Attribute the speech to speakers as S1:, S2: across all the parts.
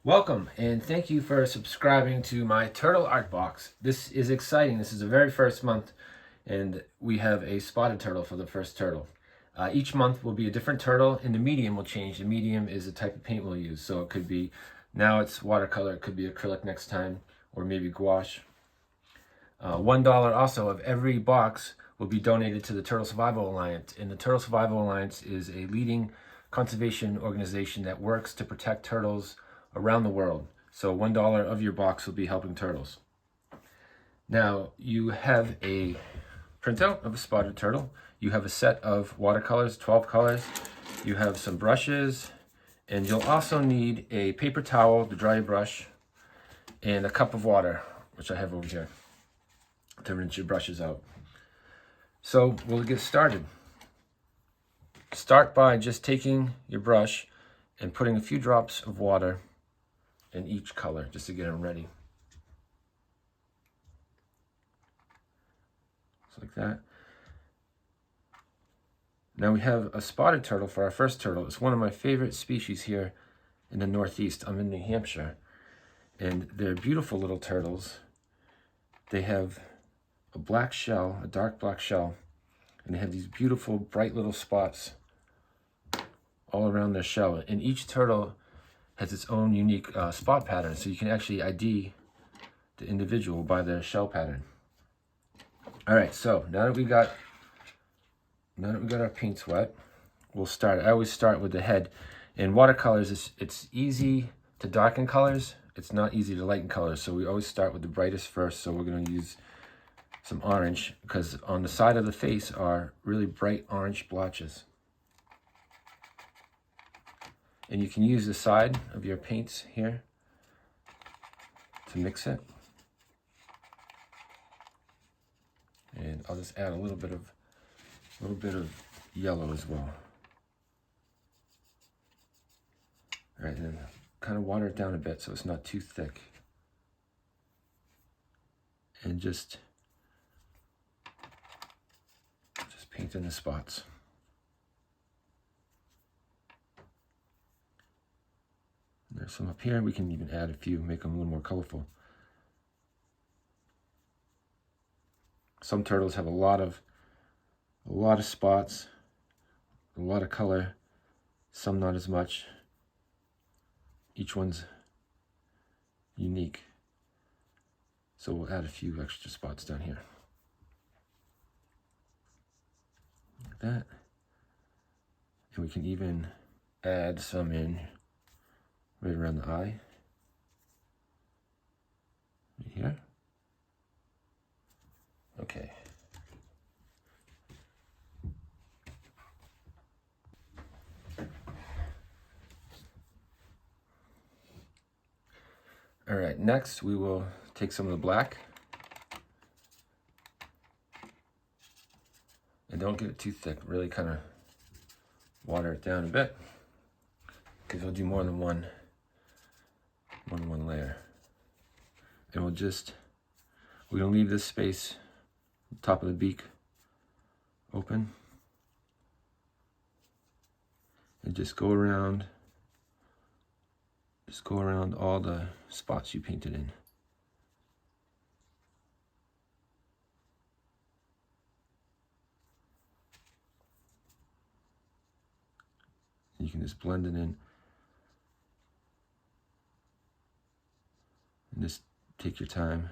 S1: Welcome and thank you for subscribing to my turtle art box. This is exciting. This is the very first month and we have a spotted turtle for the first turtle. Each month will be a different turtle and the medium will change. The medium is the type of paint we'll use. So it could be, now it's watercolor, it could be acrylic next time, or maybe gouache. $1 also of every box will be donated to the Turtle Survival Alliance. And the Turtle Survival Alliance is a leading conservation organization that works to protect turtles around the world. So $1 of your box will be helping turtles. Now you have a printout of a spotted turtle. You have a set of watercolors, 12 colors. You have some brushes, and you'll also need a paper towel to dry your brush and a cup of water, which I have over here, to rinse your brushes out. So we'll get started. Start by just taking your brush and putting a few drops of water in each color just to get them ready. Just like that. Now we have a spotted turtle for our first turtle. It's one of my favorite species here in the Northeast. I'm in New Hampshire, and they're beautiful little turtles. They have a black shell, a dark black shell, and they have these beautiful bright little spots all around their shell. And each turtle has its own unique spot pattern, so you can actually ID the individual by their shell pattern. All right, so now that we got our paints wet, we'll start. I always start with the head. In watercolors, it's easy to darken colors. It's not easy to lighten colors, so we always start with the brightest first. So we're going to use some orange, because on the side of the face are really bright orange blotches. And you can use the side of your paints here to mix it. And I'll just add a little bit of yellow as well. All right, and then kind of water it down a bit so it's not too thick. And just paint in the spots. There's some up here. We can even add a few, make them a little more colorful. Some turtles have a lot of spots, a lot of color, some not as much. Each one's unique. So we'll add a few extra spots down here. Like that. And we can even add some in right around the eye. Right here. Okay. All right, next we will take some of the black. And don't get it too thick, really kind of water it down a bit, because we'll do more than one layer. And we're gonna leave this space, top of the beak, open. And just go around all the spots you painted in. You can just blend it in. And just take your time.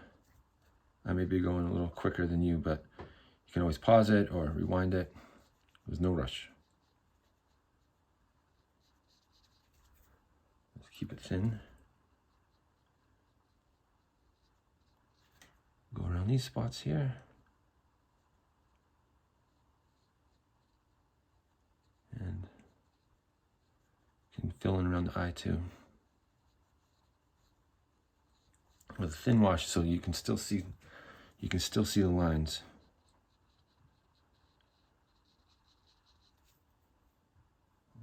S1: I may be going a little quicker than you, but you can always pause it or rewind it. There's no rush. Just keep it thin. Go around these spots here. And you can fill in around the eye too. With a thin wash, so you can still see the lines.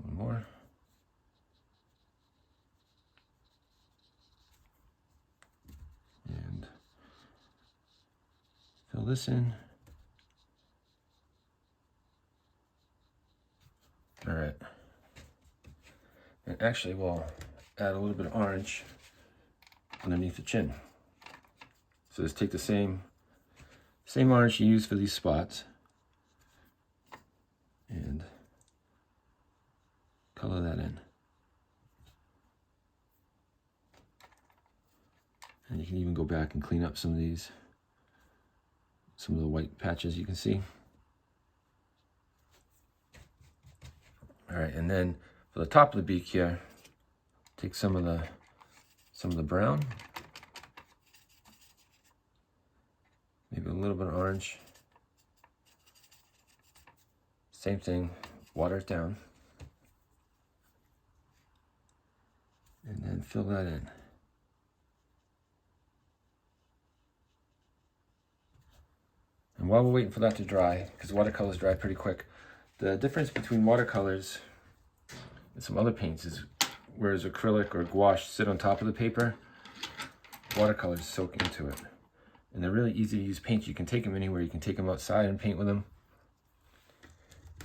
S1: One more. And fill this in. All right. And actually we'll add a little bit of orange underneath the chin. So just take the same orange you use for these spots and color that in. And you can even go back and clean up some of the white patches you can see. All right, and then for the top of the beak here, take some of the brown, maybe a little bit of orange. Same thing, water it down, and then fill that in. And while we're waiting for that to dry, because watercolors dry pretty quick, the difference between watercolors and some other paints is whereas acrylic or gouache sit on top of the paper, watercolors soak into it. And they're really easy to use paints. You can take them anywhere. You can take them outside and paint with them.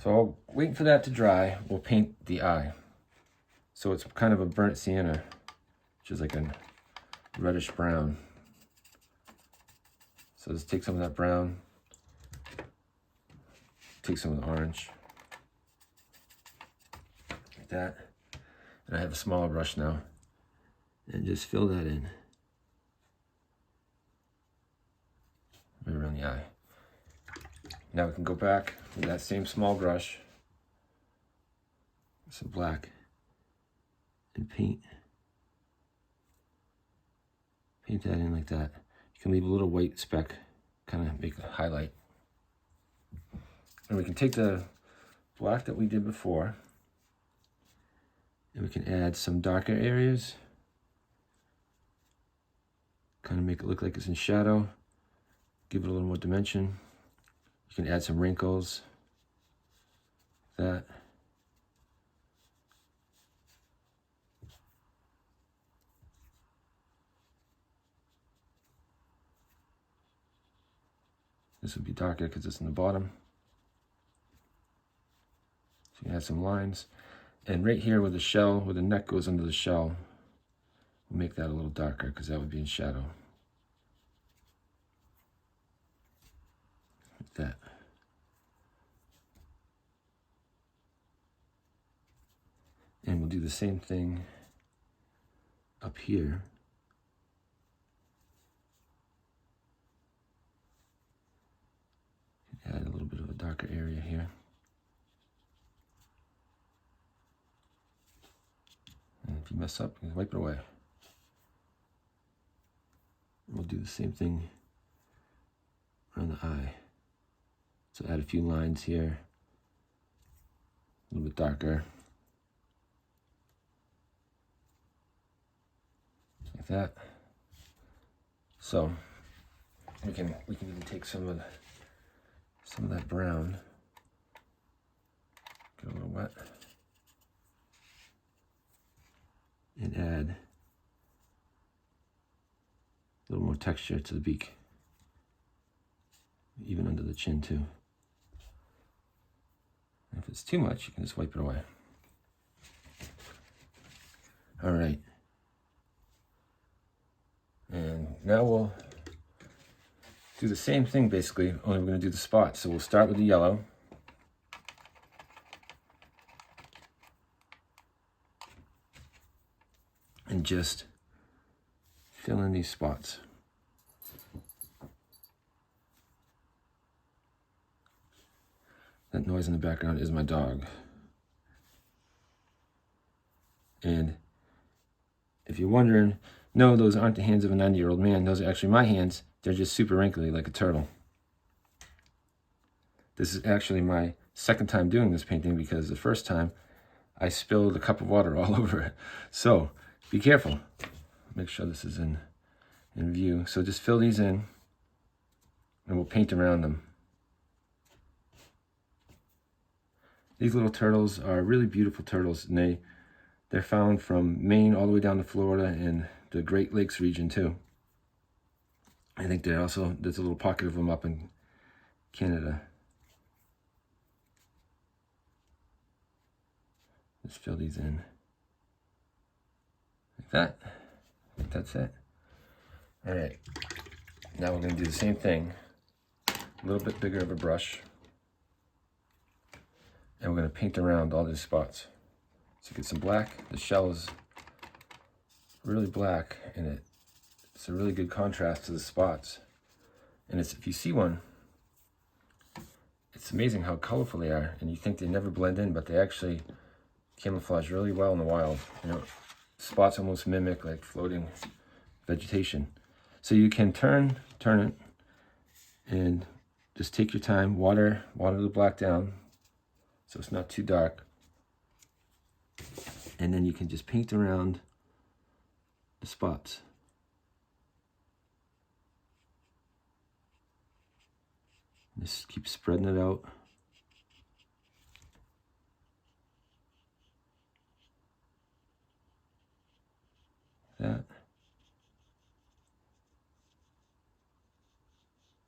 S1: So waiting for that to dry, we'll paint the eye. So it's kind of a burnt sienna, which is like a reddish brown. So let's take some of that brown, take some of the orange, like that. And I have a smaller brush now, and just fill that in right around the eye. Now we can go back with that same small brush, some black, and paint that in like that. You can leave a little white speck, kind of make a highlight. And we can take the black that we did before, and we can add some darker areas, kind of make it look like it's in shadow, give it a little more dimension. You can add some wrinkles, like that. This would be darker because it's in the bottom. So you can add some lines. And right here where the shell, where the neck goes under the shell, we'll make that a little darker because that would be in shadow. Like that. And we'll do the same thing up here. Add a little bit of a darker area here. And if you mess up, you can wipe it away. We'll do the same thing around the eye. So add a few lines here, a little bit darker. Like that. So we can even take some of that brown, get a little wet, and add a little more texture to the beak, even under the chin too. And if it's too much, you can just wipe it away. All right. And now we'll do the same thing basically, only we're going to do the spots. So we'll start with the yellow. And just fill in these spots. That noise in the background is my dog. And if you're wondering, no, those aren't the hands of a 90-year-old man. Those are actually my hands. They're just super wrinkly like a turtle. This is actually my second time doing this painting because the first time I spilled a cup of water all over it. So be careful. Make sure this is in view. So just fill these in and we'll paint around them. These little turtles are really beautiful turtles, and they're found from Maine all the way down to Florida and the Great Lakes region too. I think there's a little pocket of them up in Canada. Let's fill these in like that. I think that's it. All right, now we're gonna do the same thing, a little bit bigger of a brush, and we're gonna paint around all these spots. So get some black. The shell is really black, and it's a really good contrast to the spots. And if you see one, it's amazing how colorful they are, and you think they never blend in, but they actually camouflage really well in the wild. You know, spots almost mimic like floating vegetation. So you can turn it, and just take your time, water the black down so it's not too dark. And then you can just paint around the spots. Just keep spreading it out. That.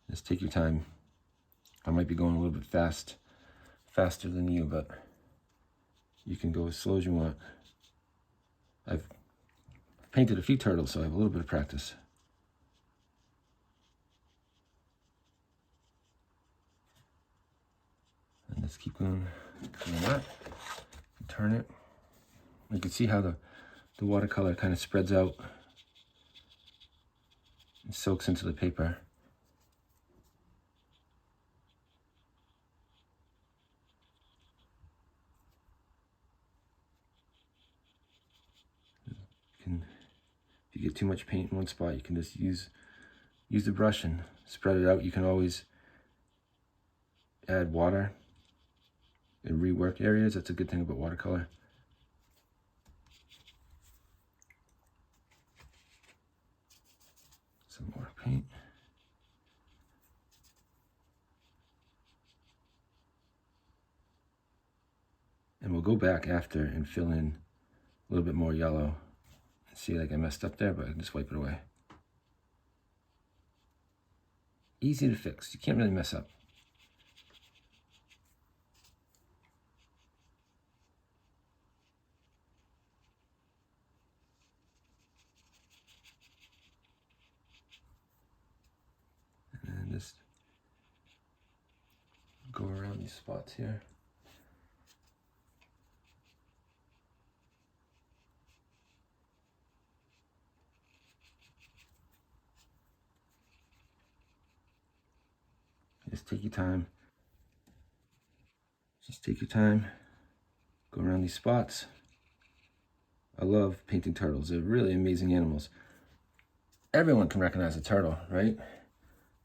S1: Just take your time. I might be going a little bit faster than you, but you can go as slow as you want. I've painted a few turtles, so I have a little bit of practice. And let's keep going doing that. Turn it. You can see how the watercolor kind of spreads out and soaks into the paper. If you get too much paint in one spot, you can just use the brush and spread it out. You can always add water and rework areas. That's a good thing about watercolor. Some more paint. And we'll go back after and fill in a little bit more yellow. See, like I messed up there, but I can just wipe it away. Easy to fix. You can't really mess up. And just go around these spots here. Just take your time. Just take your time. Go around these spots. I love painting turtles. They're really amazing animals. Everyone can recognize a turtle, right?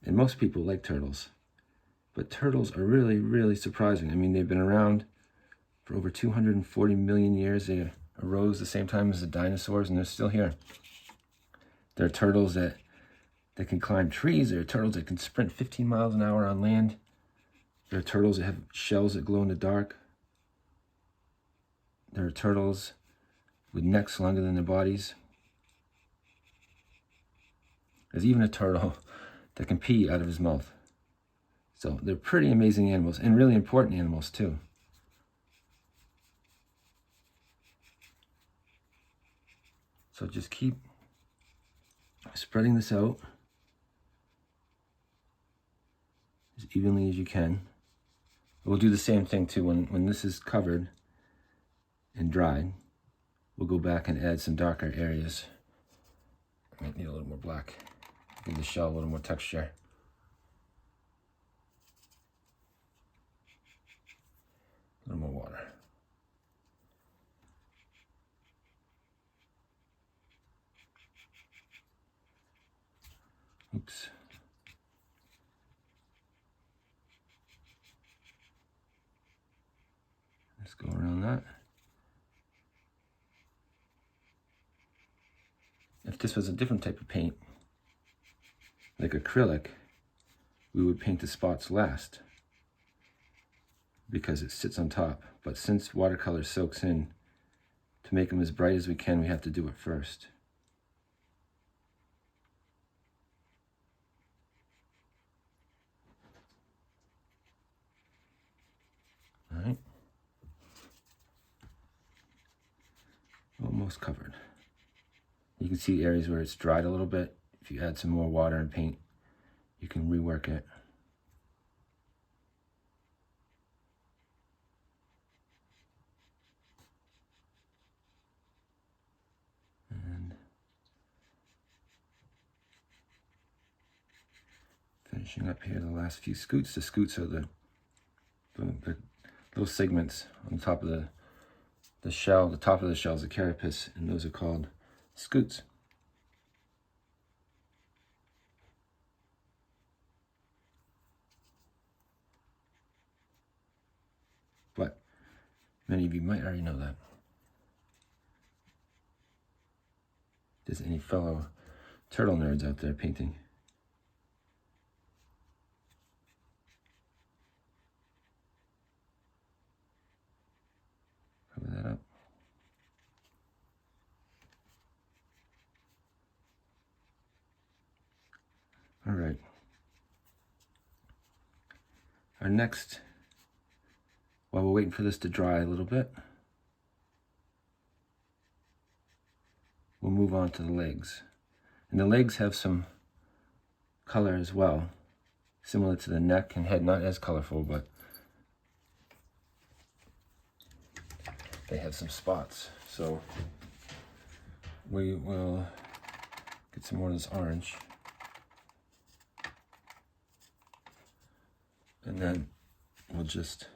S1: And most people like turtles. But turtles are really, really surprising. I mean, they've been around for over 240 million years. They arose the same time as the dinosaurs, and they're still here. There are turtles that can climb trees. There are turtles that can sprint 15 miles an hour on land. There are turtles that have shells that glow in the dark. There are turtles with necks longer than their bodies. There's even a turtle that can pee out of his mouth. So they're pretty amazing animals, and really important animals too. So just keep spreading this out as evenly as you can. We'll do the same thing too. When this is covered and dried, we'll go back and add some darker areas. I might need a little more black. Give the shell a little more texture. A little more water. Oops. Let's go around that. If this was a different type of paint, like acrylic, we would paint the spots last because it sits on top. But since watercolor soaks in, to make them as bright as we can, we have to do it first. All right. Almost covered. You can see areas where it's dried a little bit. if you add some more water and paint, you can rework it. And finishing up here the last few scoots. The scoots are the little segments on top of the shell. The top of the shell is a carapace, and those are called scoots. But many of you might already know that. If there's any fellow turtle nerds out there painting. Cover that up. All right. Our next, while we're waiting for this to dry a little bit, we'll move on to the legs. And the legs have some color as well, similar to the neck and head, not as colorful, but they have some spots. So we will get some more of this orange. And then we'll just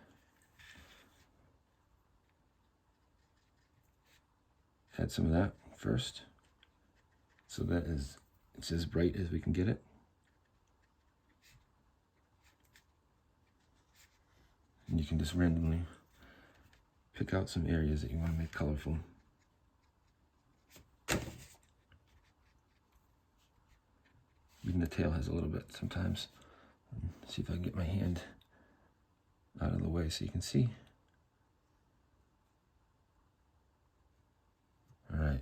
S1: add some of that first, so that it's as bright as we can get it. And you can just randomly pick out some areas that you want to make colorful. Even the tail has a little bit sometimes. See if I can get my hand out of the way so you can see. All right.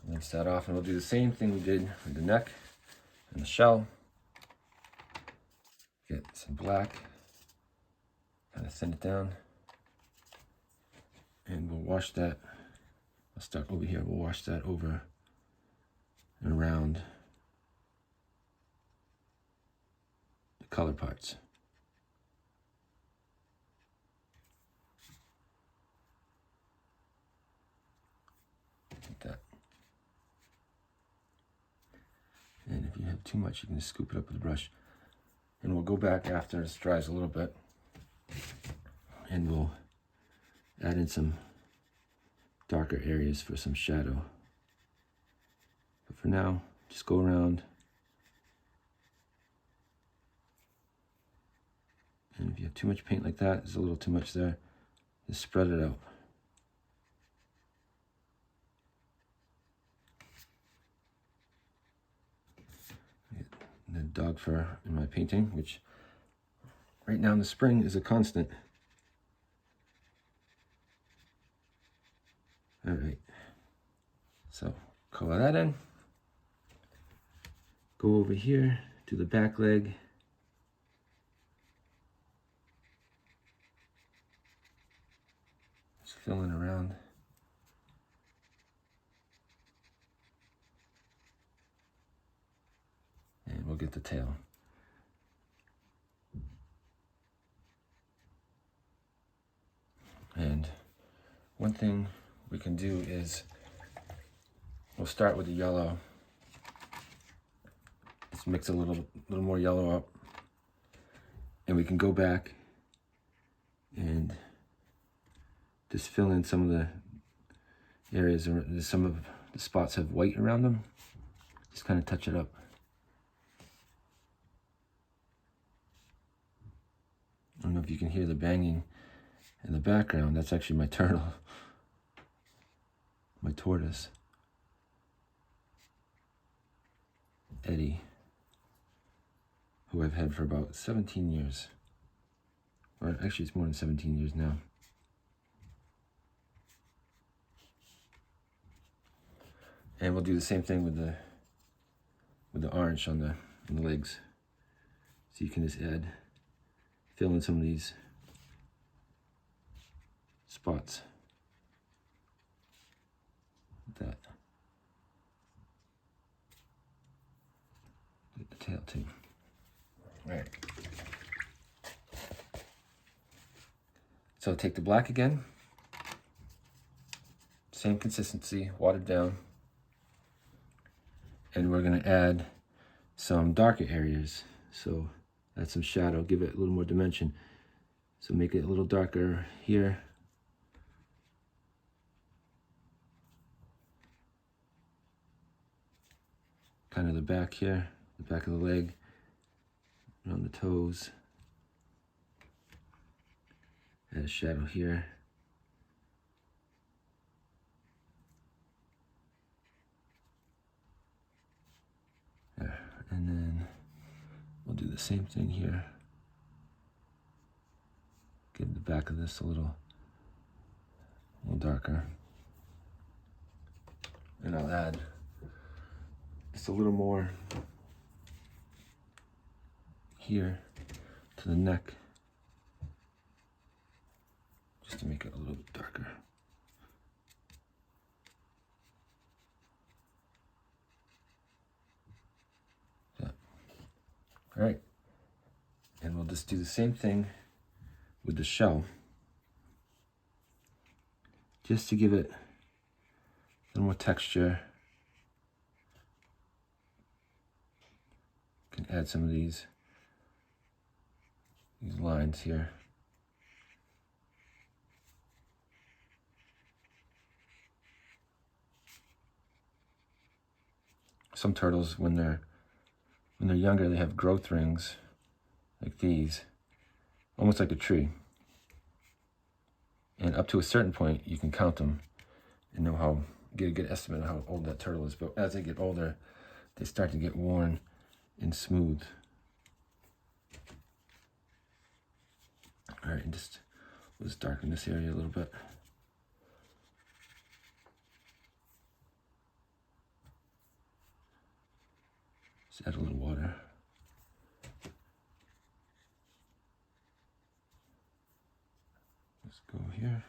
S1: Rinse that off, and we'll do the same thing we did with the neck and the shell. Get some black, kind of thin it down, and we'll wash that. I'll start over here. We'll wash that over and around the color parts. Like that. And if you have too much, you can just scoop it up with a brush. And we'll go back after this dries a little bit, and we'll add in some darker areas for some shadow. But for now, just go around. And if you have too much paint like that, there's a little too much there, just spread it out. The dog fur in my painting, which right now in the spring is a constant. All right, so color that in. Go over here to the back leg. Just filling around. And we'll get the tail. And one thing we can do is we'll start with the yellow. Let's mix a little more yellow up, and we can go back and just fill in some of the areas. Some of the spots have white around them. Just kind of touch it up. I don't know if you can hear the banging in the background. That's actually my turtle, my tortoise, Eddie, who I've had for about 17 years. Or actually, it's more than 17 years now. And we'll do the same thing with the orange on the legs. So you can just fill in some of these spots. Like that. tail too. All right. So take the black again. Same consistency, watered down. And we're gonna add some darker areas. So add some shadow, give it a little more dimension. So make it a little darker here. Kind of the back here, the back of the leg, around the toes. Add a shadow here. There. And then we'll do the same thing here. Give the back of this a little darker. And I'll add just a little more here to the neck, just to make it a little bit darker. Yeah. All right. And we'll just do the same thing with the shell, just to give it a little more texture. Can add some of these lines here. Some turtles, when they're younger, they have growth rings like these, almost like a tree. And up to a certain point, you can count them and know get a good estimate of how old that turtle is. But as they get older, they start to get worn and smooth. All right, and we'll just darken this area a little bit. Just add a little water. Let's go here.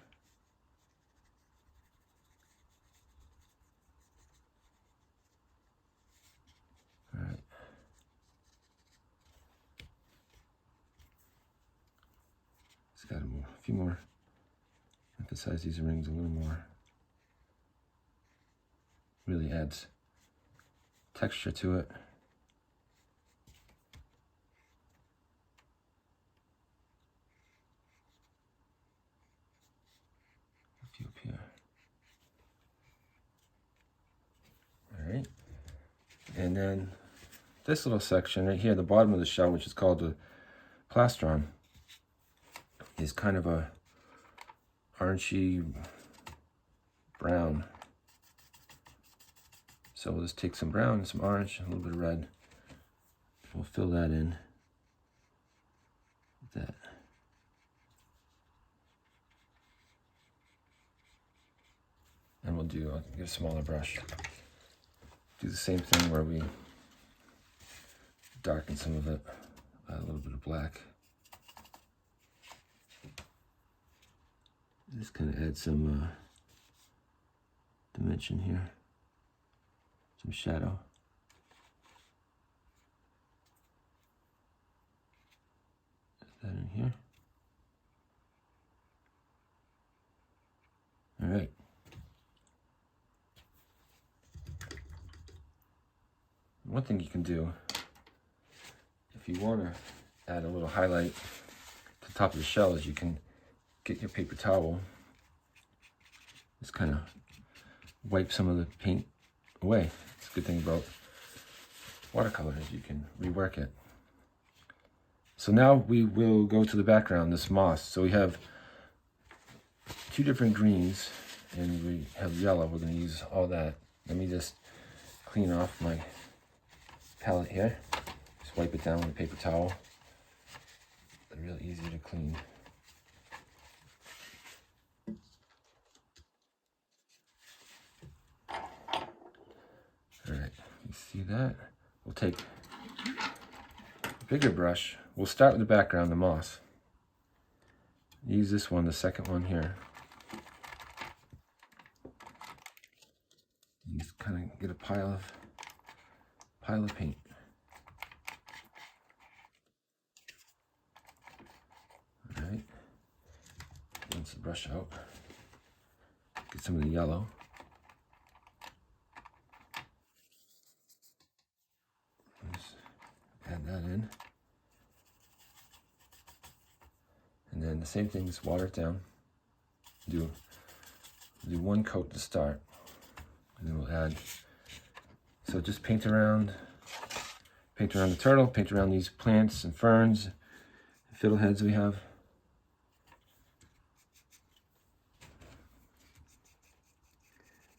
S1: All right. Just got a few more. Emphasize these rings a little more. Really adds texture to it. A few up here. All right. And then this little section right here, the bottom of the shell, which is called the plastron, is kind of a orangey brown. So we'll just take some brown and some orange, a little bit of red. We'll fill that in with that. And we'll get a smaller brush. Do the same thing where we darken some of it, a little bit of black. Just kind of add some dimension here, some shadow. Add that in here. All right. One thing you can do, if you want to add a little highlight to the top of the shell, is you can get your paper towel, just kind of wipe some of the paint away. It's a good thing about watercolor is you can rework it. So now we will go to the background, this moss. So we have two different greens and we have yellow. We're going to use all that. Let me just clean off my palette here. Just wipe it down with a paper towel. They're real easy to clean. All right, you see that? We'll take a bigger brush. We'll start with the background, the moss. Use this one, the second one here. You just kind of get a pile of paint. brush out. Get some of the yellow. Just add that in. And then the same thing, just water it down. Do one coat to start. And then we'll add, so just paint around the turtle, paint around these plants and ferns, and fiddleheads we have.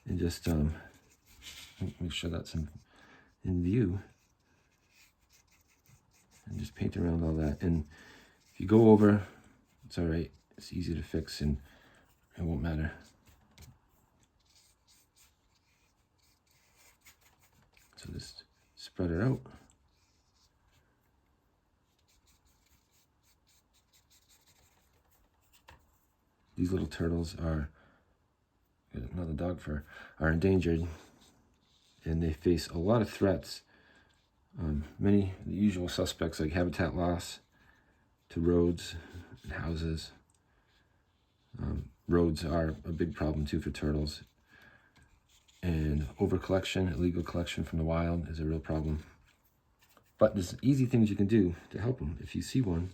S1: And just make sure that's in view. And just paint around all that. And if you go over, it's all right. It's easy to fix and it won't matter. So just spread it out. These little turtles are, another dog fur, are endangered, and they face a lot of threats. Many of the usual suspects like habitat loss to roads and houses. Roads are a big problem too for turtles. And overcollection, illegal collection from the wild is a real problem. But there's easy things you can do to help them. If you see one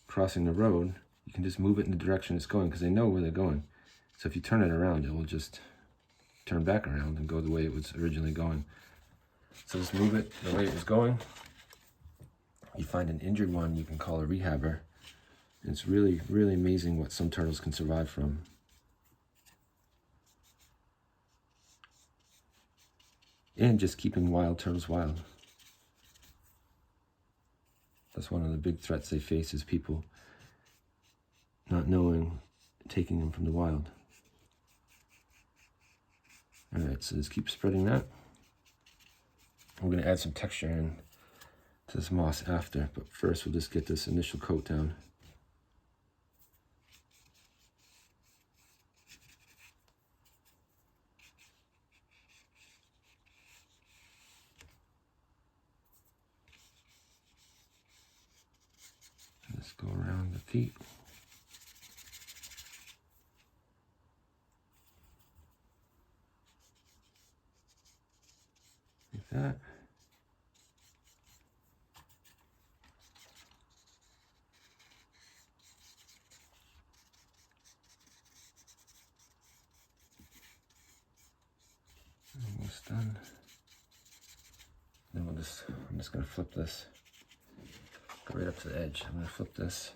S1: crossing the road, you can just move it in the direction it's going because they know where they're going. So if you turn it around, it will just turn back around and go the way it was originally going. So just move it the way it was going. You find an injured one, you can call a rehabber. And it's really, really amazing what some turtles can survive from. And just keeping wild turtles wild. That's one of the big threats they face, is people not knowing, taking them from the wild. All right, so just keep spreading that. We're going to add some texture in to this moss after, but first we'll just get this initial coat down. Let's go around the feet. Like that. Almost done. Then I'm just going to flip this. Go right up to the edge. I'm going to flip this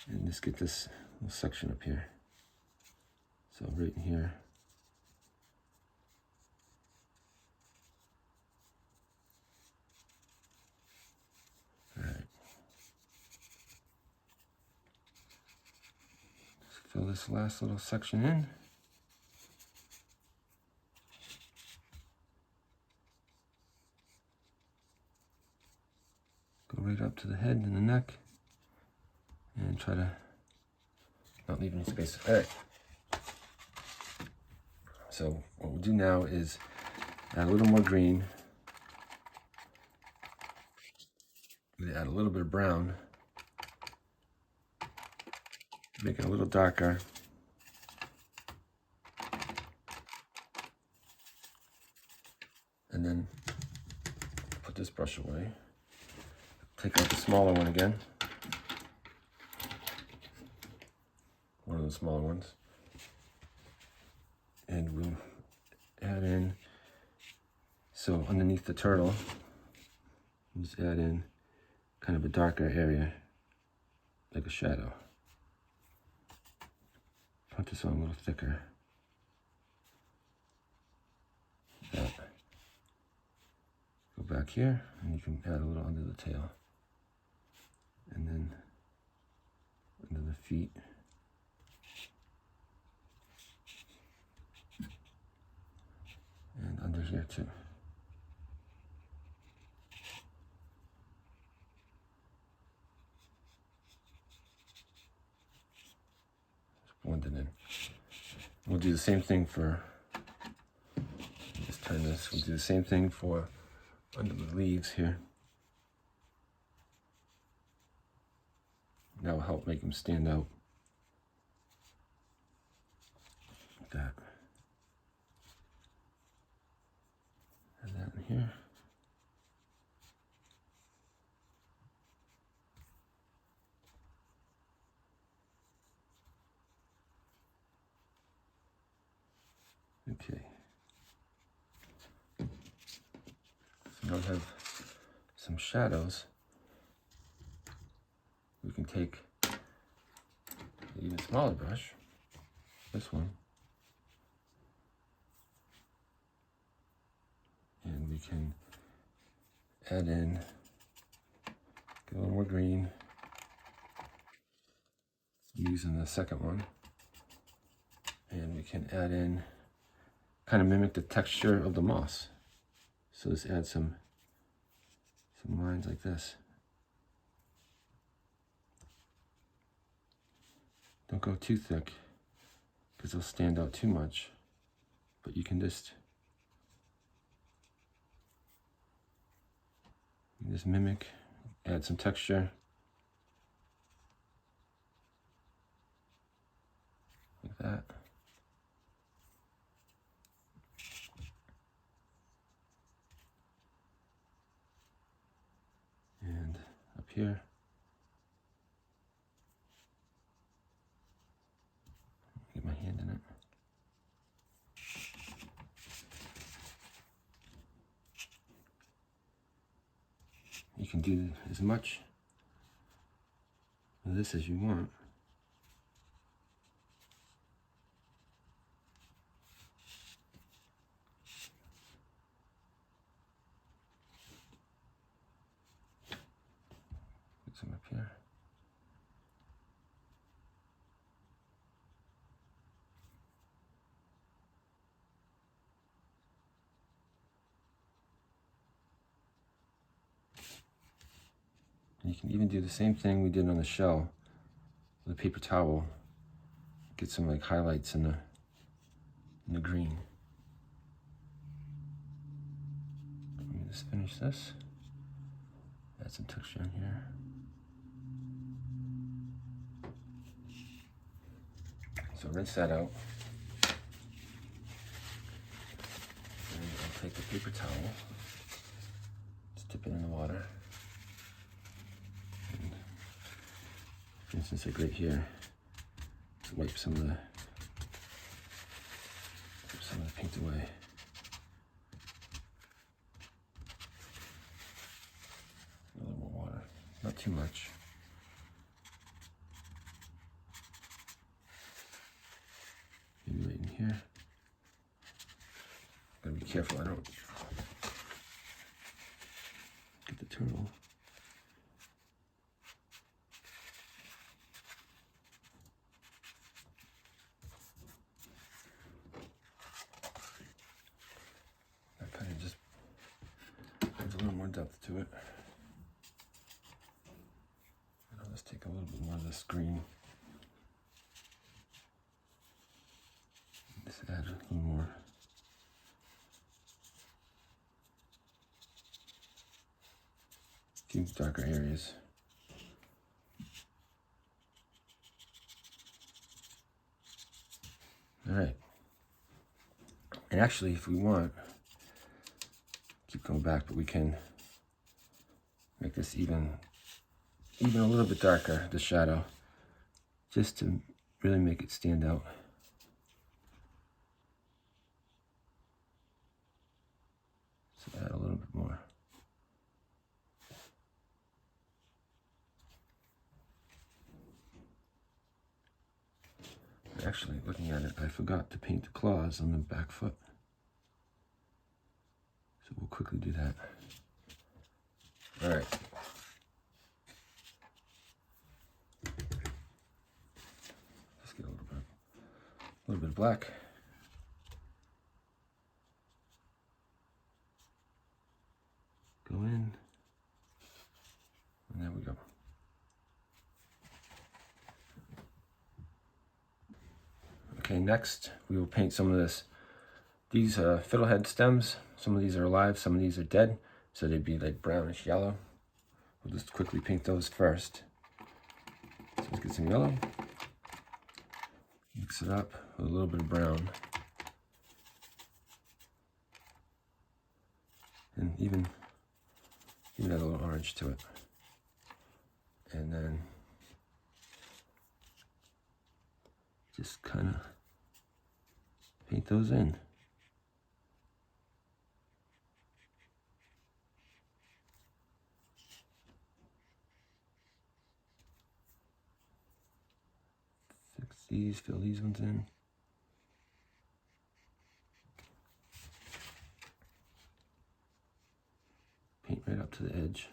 S1: and just get this little section up here. So right in here. All right. Just fill this last little section in. Go right up to the head and the neck. And try to not leave any space. All right. So what we'll do now is add a little more green. We add a little bit of brown. Make it a little darker. And then put this brush away. Take out the smaller one again. One of the smaller ones. And we'll add in, so underneath the turtle, just add in kind of a darker area, like a shadow. Put this on a little thicker. Like that. Go back here, and you can add a little under the tail. And then under the feet. And under here too. Just blend it in. We'll do the same thing for, just turn this, we'll do the same thing for under the leaves here. That will help make them stand out. that. Add that in here. Okay. So now we have some shadows. We can take an even smaller brush, this one, and we can add in, get a little more green. I'm using the second one. And we can add in, kind of mimic the texture of the moss. So let's add some lines like this. Don't go too thick, because they'll stand out too much. But you can just mimic, add some texture. Like that. And up here. Get my hand in it. You can do as much of this as you want. Put some up here. And you can even do the same thing we did on the shell with a paper towel. Get some like highlights in the green. Let me just finish this. Add some texture in here. So rinse that out. And I'll take the paper towel, just dip it in the water. And for instance, like right here, just wipe some of the paint away. A little more water, not too much. Maybe right in here. Gotta be careful I don't get the turtle. That kind of just adds a little more depth to it. And I'll just take a little bit more of this green. Just add a little more. A few darker areas. All right. And actually, if we want, keep going back, but we can make this even a little bit darker, the shadow, just to really make it stand out. So add a little bit more. Actually, looking at it, I forgot to paint the claws on the back foot. So we'll quickly do that. All right. Let's get a little bit of black. Go in, and there we go. Okay, next we will paint some of this. These fiddlehead stems, some of these are alive, some of these are dead, so they'd be like brownish yellow. We'll just quickly paint those first. So let's get some yellow, mix it up with a little bit of brown. and even add a little orange to it. And then just kind of paint those in. Fix these, fill these ones in. Paint right up to the edge.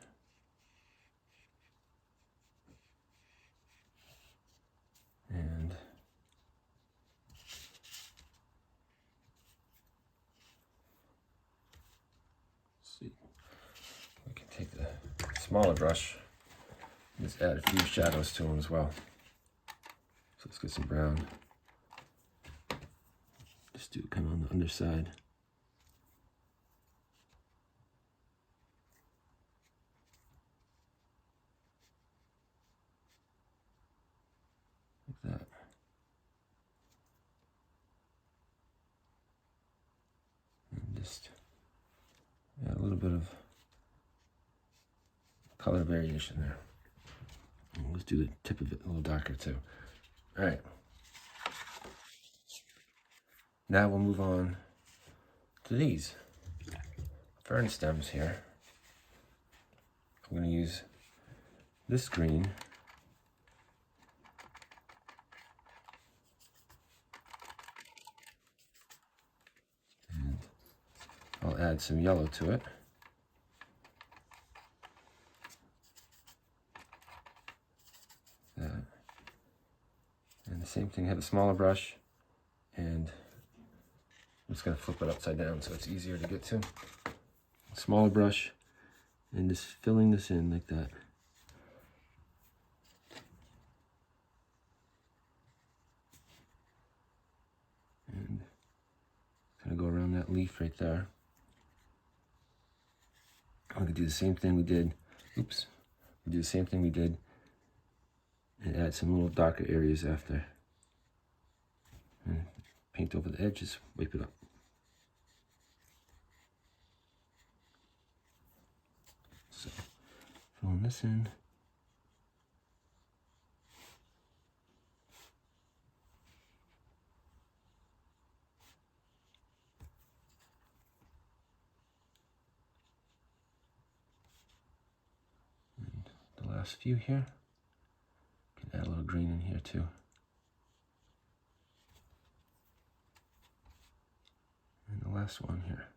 S1: And see, we can take the smaller brush and just add a few shadows to them as well. So let's get some brown. Just do it kind of on the underside. Like that. And just add a little bit of color variation there. And let's do the tip of it a little darker too. All right. Now we'll move on to these fern stems here. I'm going to use this green and I'll add some yellow to it. That. And the same thing, have a smaller brush, and I'm just going to flip it upside down so it's easier to get to. Smaller brush, and just filling this in like that. And kind of go around that leaf right there. I'm going to do the same thing we did. Oops. We do the same thing we did and add some little darker areas after. And paint over the edges, wipe it up. So, filling this in. And the last few here. Can add a little green in here too. And the last one here.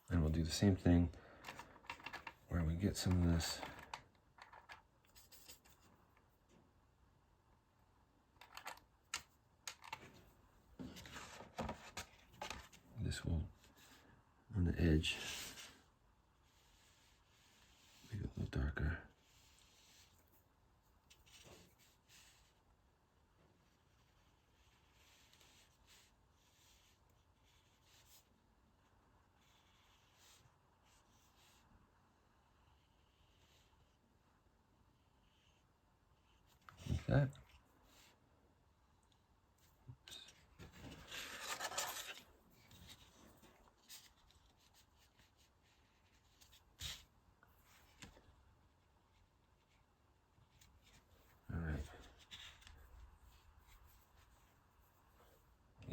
S1: And we'll do the same thing where we get some of this will, on the edge, make it a little darker. Like that.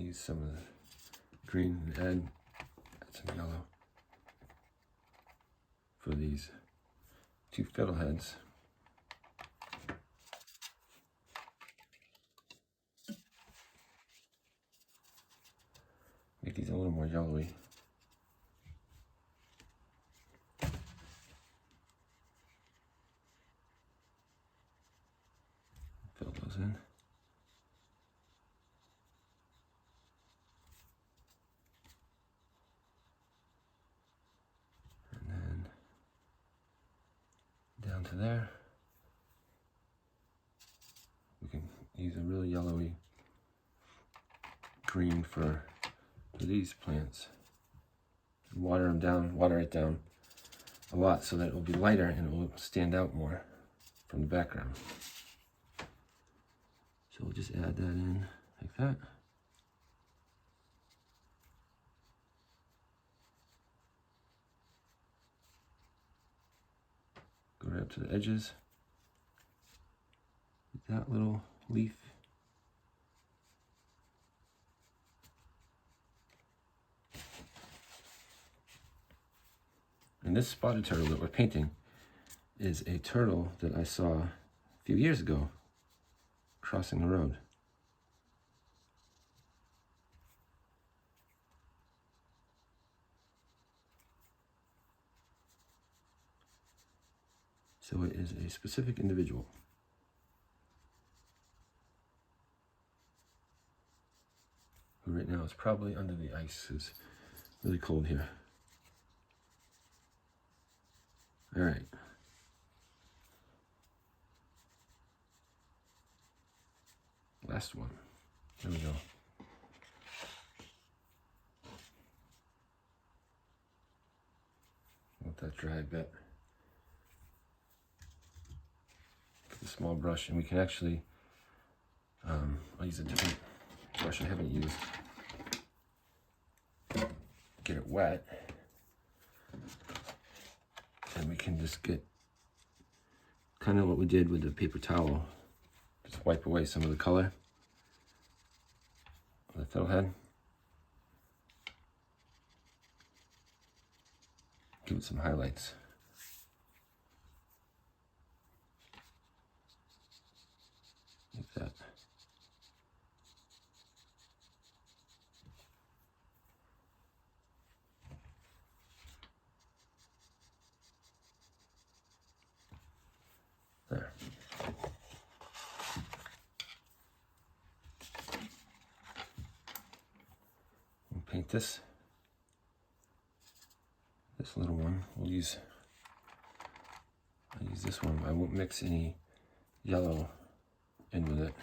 S1: Use some of the green and add some yellow for these two fiddleheads. Make these a little more yellowy. Fill those in. Down to there. We can use a really yellowy green for these plants. Water it down a lot so that it will be lighter and it will stand out more from the background. So we'll just add that in like that. Go right up to the edges. That little leaf. And this spotted turtle that we're painting is a turtle that I saw a few years ago crossing the road. So it is a specific individual. Who right now is probably under the ice. It's really cold here. All right. Last one. There we go. Let that dry a bit. Get a small brush, and we can actually, I'll use a different brush I haven't used. Get it wet. And we can just get kind of what we did with the paper towel. Just wipe away some of the color on the fiddlehead. Give it some highlights. Like that. There. We'll paint this little one. I'll use this one. I won't mix any yellow in with it,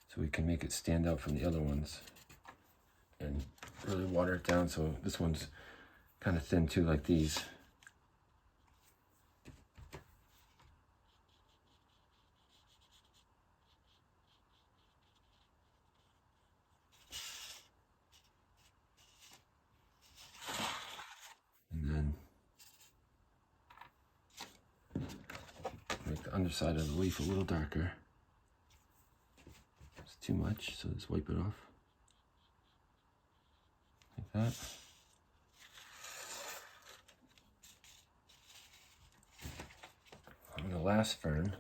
S1: so we can make it stand out from the other ones and really water it down. So this one's kind of thin too, like these. Underside of the leaf a little darker. It's too much, so just wipe it off. Like that. On the last fern,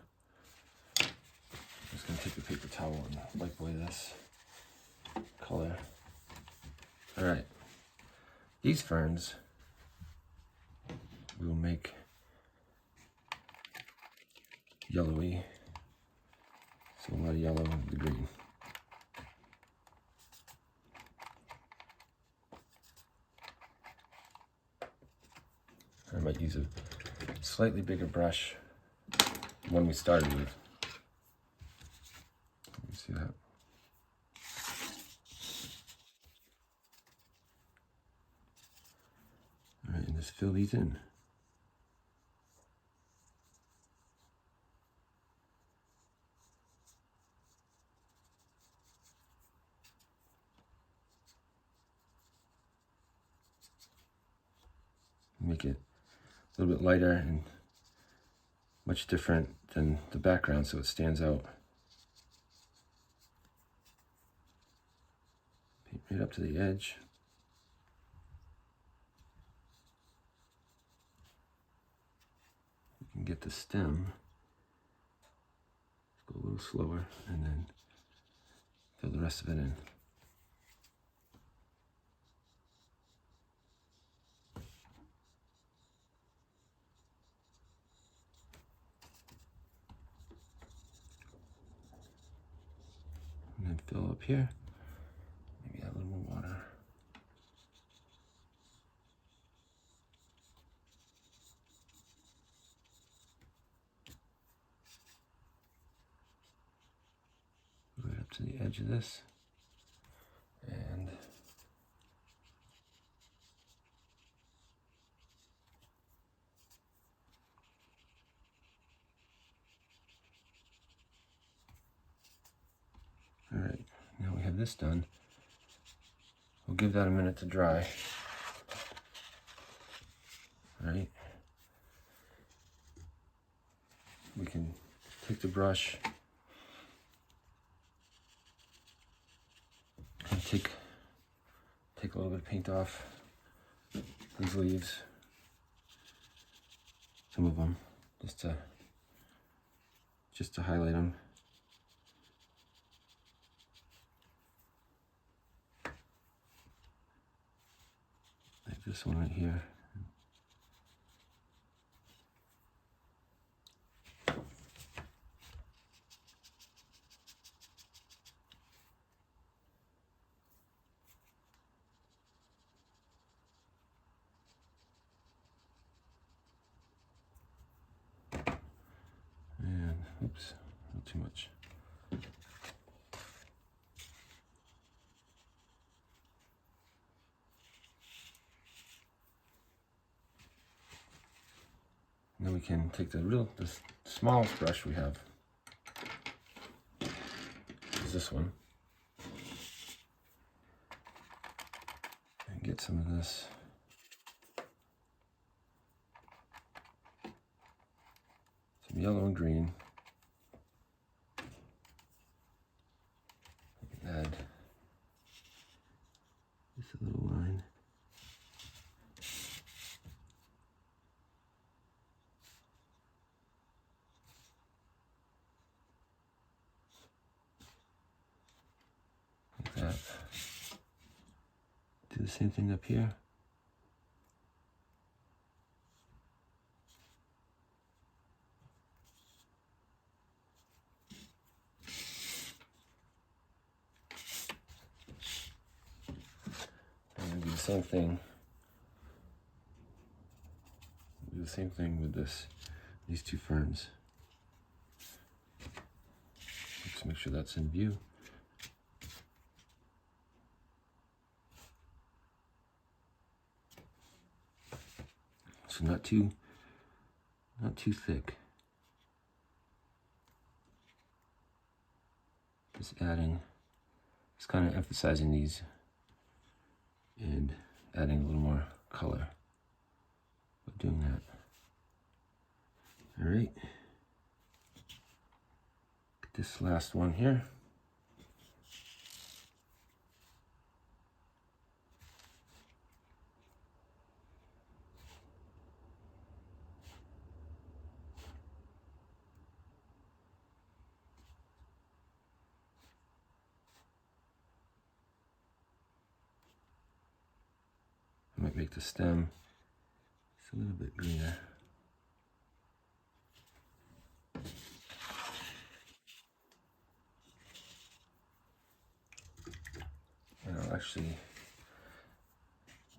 S1: I'm just going to take a paper towel and wipe away this color. Alright, these ferns we will make yellowy, so a lot of yellow and the green. I might use a slightly bigger brush than one we started with. Let me see that. All right, and just fill these in. Make it a little bit lighter and much different than the background, so it stands out. Paint right up to the edge. You can get the stem. Let's go a little slower and then fill the rest of it in. And then fill up here. Maybe add a little more water. Right up to the edge of this. And this done. We'll give that a minute to dry. All right. We can take the brush and take a little bit of paint off these leaves. Some of them, just to highlight them. Like this one right here. And oops, not too much. And then we can take the smallest brush we have. Is this one. And get some of this. Some yellow and green. Add just a little line. Like that. Do the same thing up here. And do the same thing. Do the same thing with these two ferns. Just make sure that's in view. So not too thick. Just adding, just kind of emphasizing these and adding a little more color by doing that. All right. Get this last one here. I might make the stem just a little bit greener. And I'll actually,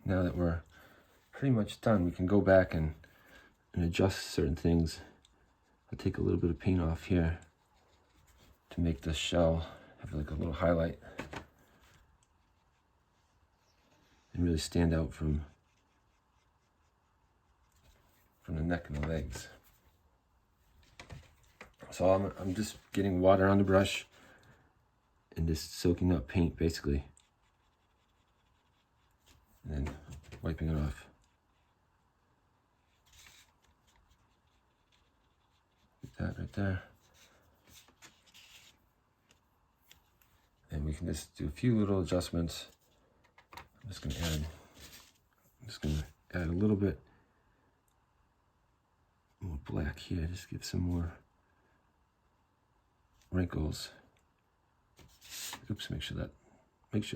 S1: now that we're pretty much done, we can go back and adjust certain things. I'll take a little bit of paint off here to make the shell have like a little highlight and really stand out from the neck and the legs. So I'm just getting water on the brush and just soaking up paint basically, and then wiping it off. Like that right there. And we can just do a few little adjustments. I'm just gonna add a little bit more black here, just give some more wrinkles. Oops, make sure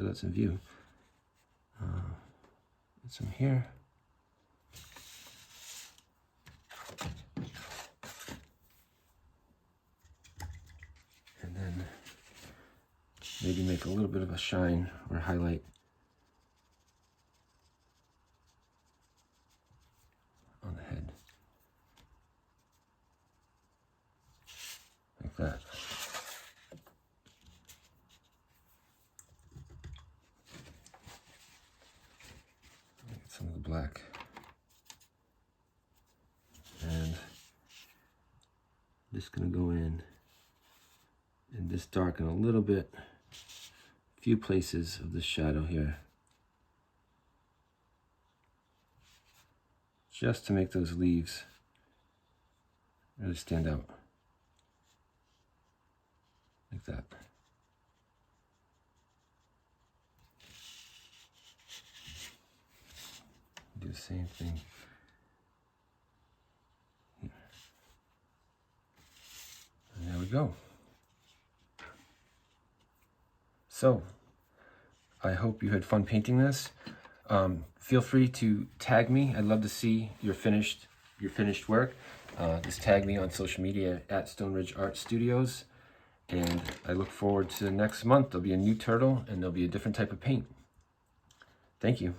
S1: that's in view. Get some here. And then maybe make a little bit of a shine or highlight on the head. Like that. Get some of the black. And I'm just gonna go in and just darken a little bit, a few places of the shadow here, just to make those leaves really stand out, like that. Do the same thing. And there we go. So, I hope you had fun painting this. Feel free to tag me. I'd love to see your finished work. Just tag me on social media at Stone Ridge Art Studios. And I look forward to next month. There'll be a new turtle and there'll be a different type of paint. Thank you.